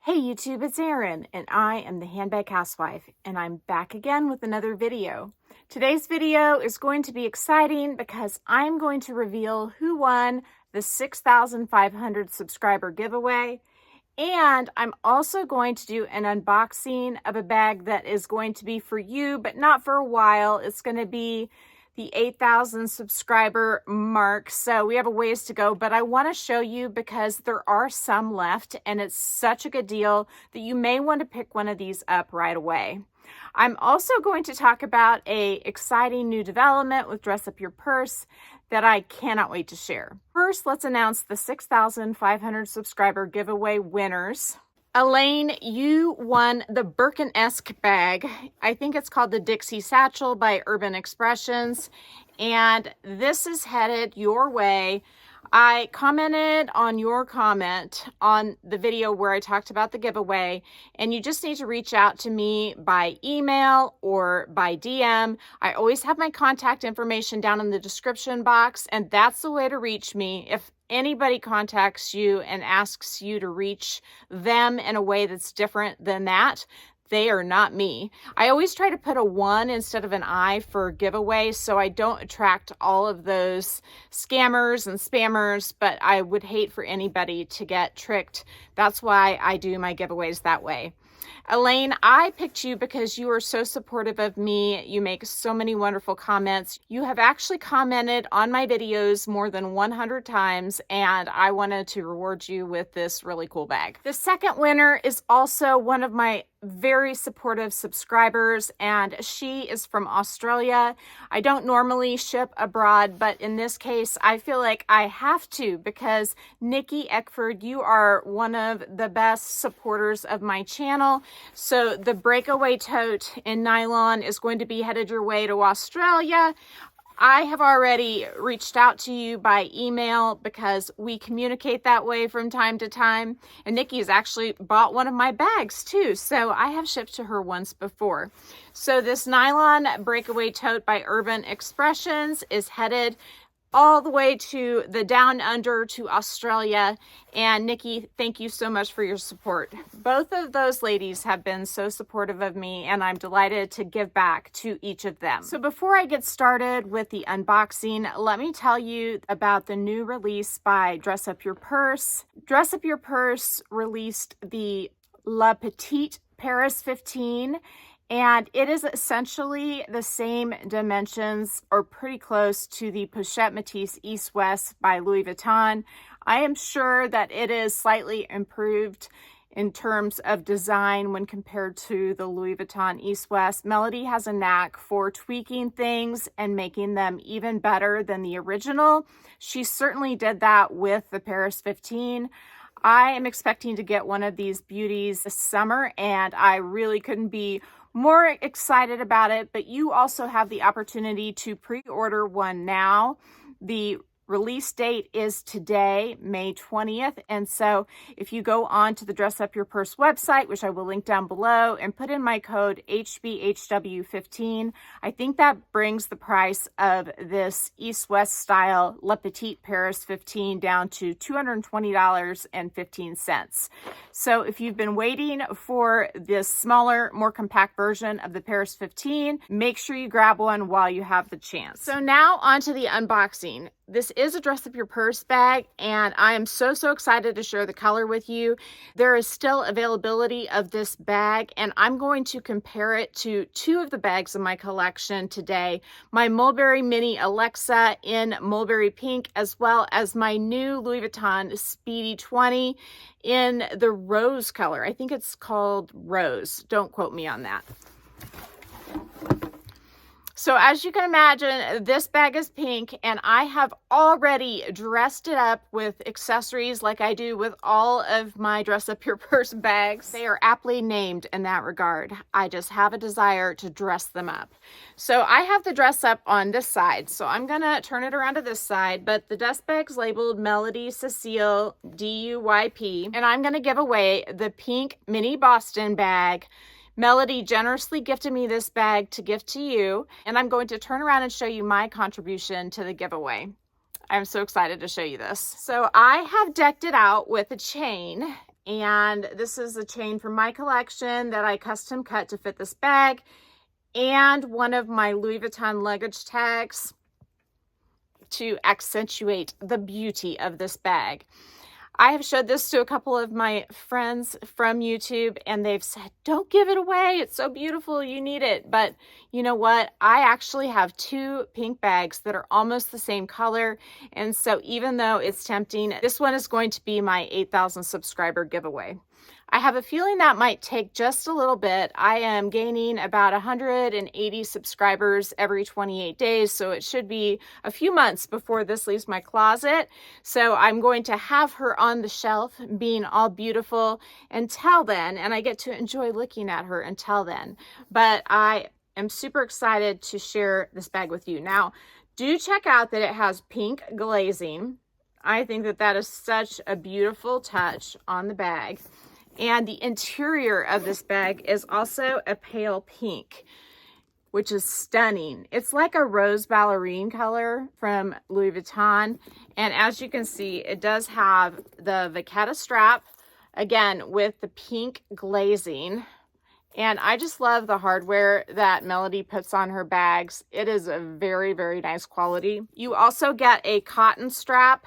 Hey YouTube, it's Erin, and I am the Handbag Housewife, and I'm back again with another video. Today's video is going to be exciting because I'm going to reveal who won the 6,500 subscriber giveaway, and I'm also going to do an unboxing of a bag that is going to be for you, but not for a while. It's going to be the 8,000 subscriber mark. So we have a ways to go, but I want to show you because there are some left and it's such a good deal that you may want to pick one of these up right away. I'm also going to talk about a exciting new development with Dress Up Your Purse that I cannot wait to share. First, let's announce the 6,500 subscriber giveaway winners. Elaine, you won the Birkin-esque bag. I think it's called the Dixie Satchel by Urban Expressions, and this is headed your way. I commented on your comment on the video where I talked about the giveaway, and you just need to reach out to me by email or by DM. I always have my contact information down in the description box, and that's the way to reach me. If anybody contacts you and asks you to reach them in a way that's different than that, they are not me. I always try to put a 1 instead of an I for giveaway so I don't attract all of those scammers and spammers, but I would hate for anybody to get tricked. That's why I do my giveaways that way. Elaine, I picked you because you are so supportive of me. You make so many wonderful comments. You have actually commented on my videos more than 100 times, and I wanted to reward you with this really cool bag. The second winner is also one of my very supportive subscribers, and she is from Australia. I don't normally ship abroad, but in this case, I feel like I have to because Nikki Eckford, you are one of the best supporters of my channel. So the breakaway tote in nylon is going to be headed your way to Australia. I have already reached out to you by email because we communicate that way from time to time. And Nikki has actually bought one of my bags too. So I have shipped to her once before. So this nylon breakaway tote by Urban Expressions is headed all the way to the down under to Australia. And Nikki, thank you so much for your support. Both of those ladies have been so supportive of me, and I'm delighted to give back to each of them. So before I get started with the unboxing, let me tell you about the new release by Dress Up Your Purse. Dress Up Your Purse released the La Petite Paris 15, and it is essentially the same dimensions or pretty close to the Pochette Métis East West by Louis Vuitton. I am sure that it is slightly improved in terms of design when compared to the Louis Vuitton East West. Melodie has a knack for tweaking things and making them even better than the original. She certainly did that with the Paris 15. I am expecting to get one of these beauties this summer, and I really couldn't be more excited about it, but you also have the opportunity to pre-order one now. The release date is today, May 20th. And so if you go on to the Dress Up Your Purse website, which I will link down below, and put in my code HBHW15, I think that brings the price of this East-West style La Petite Paris 15 down to $220.15. So if you've been waiting for this smaller, more compact version of the Paris 15, make sure you grab one while you have the chance. So now on to the unboxing. This is a Dress Up Your Purse bag, and I am so excited to share the color with you. There is still availability of this bag, and I'm going to compare it to two of the bags in my collection today. My Mulberry Mini Alexa in Mulberry Pink, as well as my new Louis Vuitton Speedy 20 in the rose color. I think it's called Rose. Don't quote me on that. So as you can imagine, this bag is pink, and I have already dressed it up with accessories like I do with all of my Dress Up Your Purse bags. They are aptly named in that regard. I just have a desire to dress them up. So I have the dress up on this side, so I'm gonna turn it around to this side, but the dust bag's labeled Melodie Cecile DUYP, and I'm gonna give away the pink mini Boston bag. Melodie generously gifted me this bag to gift to you, and I'm going to turn around and show you my contribution to the giveaway. I'm so excited to show you this. So I have decked it out with a chain, And this is a chain from my collection that I custom cut to fit this bag, and one of my Louis Vuitton luggage tags to accentuate the beauty of this bag. I have showed this to a couple of my friends from YouTube, and they've said, don't give it away. It's so beautiful. You need it. But you know what? I actually have two pink bags that are almost the same color. And so even though it's tempting, this one is going to be my 8,000 subscriber giveaway. I have a feeling that might take just a little bit. I am gaining about 180 subscribers every 28 days, so it should be a few months before this leaves my closet. So I'm going to have her on the shelf being all beautiful until then, and I get to enjoy looking at her until then. But I am super excited to share this bag with you. Now, do check out that it has pink glazing. I think that that is such a beautiful touch on the bag. And the interior of this bag is also a pale pink, which is stunning. It's like a rose ballerine color from Louis Vuitton. And as you can see, it does have the vachetta strap, again, with the pink glazing. And I just love the hardware that Melodie puts on her bags. It is a very, very nice quality. You also get a cotton strap,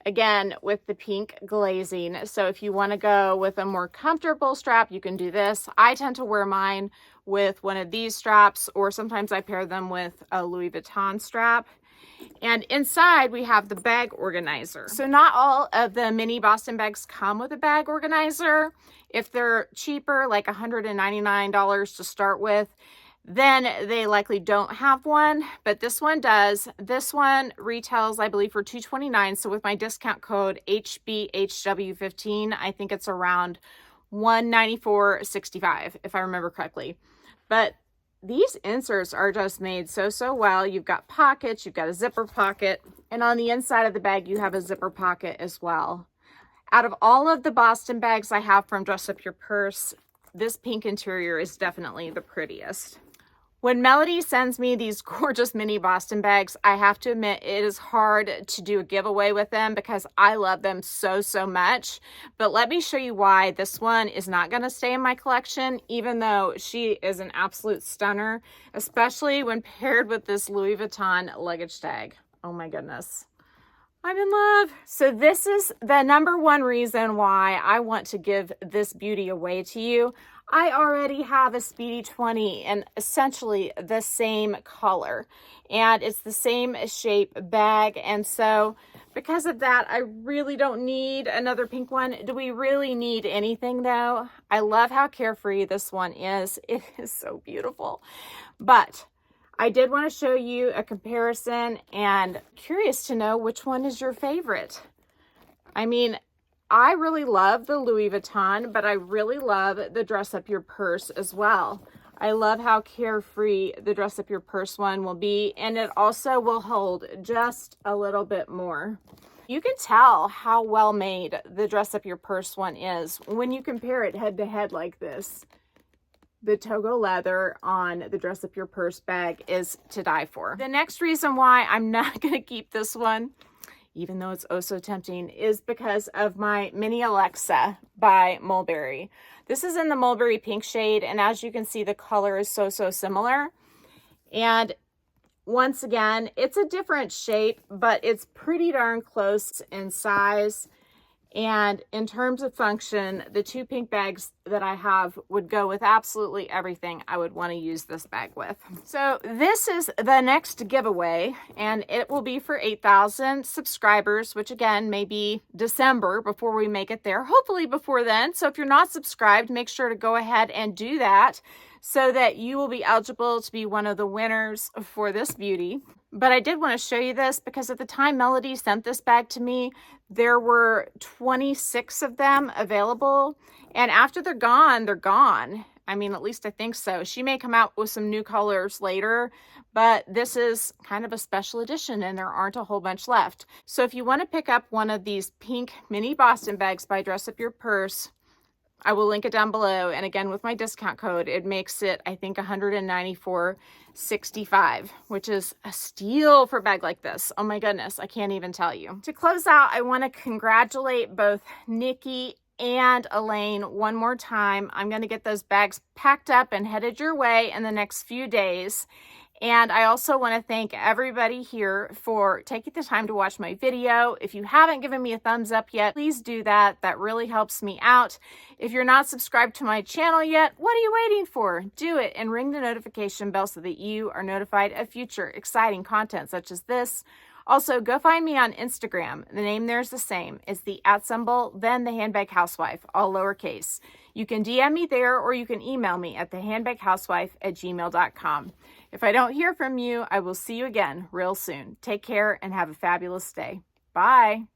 again, with the pink glazing. So if you want to go with a more comfortable strap, you can do this. I tend to wear mine with one of these straps, or sometimes I pair them with a Louis Vuitton strap. And inside we have the bag organizer. So not all of the mini Boston bags come with a bag organizer. If they're cheaper, like $199 to start with, then they likely don't have one, but this one does. This one retails, I believe, for $229. So with my discount code HBHW15, I think it's around $194.65, if I remember correctly. But these inserts are just made so well. You've got pockets, you've got a zipper pocket, and on the inside of the bag, you have a zipper pocket as well. Out of all of the Boston bags I have from Dress Up Your Purse, this pink interior is definitely the prettiest. When Melodie sends me these gorgeous mini Boston bags, I have to admit it is hard to do a giveaway with them because I love them so much. But let me show you why this one is not going to stay in my collection, even though she is an absolute stunner, especially when paired with this Louis Vuitton luggage tag. Oh my goodness. I'm in love. So this is the number one reason why I want to give this beauty away to you. I already have a Speedy 20 in essentially the same color, and it's the same shape bag. And so because of that, I really don't need another pink one. Do we really need anything though? I love how carefree this one is. It is so beautiful. But I did want to show you a comparison, and curious to know which one is your favorite. I mean, I really love the Louis Vuitton, but I really love the Dress Up Your Purse as well. I love how carefree the Dress Up Your Purse one will be, and it also will hold just a little bit more. You can tell how well made the Dress Up Your Purse one is when you compare it head to head like this. The Togo leather on the Dress Up Your Purse bag is to die for. The next reason why I'm not going to keep this one, even though it's oh so tempting, is because of my Mini Alexa by Mulberry. This is in the Mulberry pink shade, and as you can see, the color is so similar. And once again, it's a different shape, but it's pretty darn close in size. And in terms of function, the two pink bags that I have would go with absolutely everything I would want to use this bag with. So this is the next giveaway, and it will be for 8,000 subscribers, which again, may be December before we make it there, hopefully before then. So if you're not subscribed, make sure to go ahead and do that so that you will be eligible to be one of the winners for this beauty. But I did want to show you this because at the time Melodie sent this bag to me, there were 26 of them available. And after they're gone, they're gone. I mean, at least I think so. She may come out with some new colors later, but this is kind of a special edition and there aren't a whole bunch left. So if you want to pick up one of these pink mini Boston bags by Dress Up Your Purse, I will link it down below. And again, with my discount code, it makes it, I think, $194.65, which is a steal for a bag like this. Oh my goodness, I can't even tell you. To close out, I want to congratulate both Nikki and Elaine one more time. I'm going to get those bags packed up and headed your way in the next few days. And I also want to thank everybody here for taking the time to watch my video. If you haven't given me a thumbs up yet, please do that. That really helps me out. If you're not subscribed to my channel yet, what are you waiting for? Do it and ring the notification bell so that you are notified of future exciting content such as this. Also, go find me on Instagram. The name there is the same. It's the @ then the Handbag Housewife, all lowercase. You can DM me there or you can email me at thehandbaghousewife@gmail.com. If I don't hear from you, I will see you again real soon. Take care and have a fabulous day. Bye.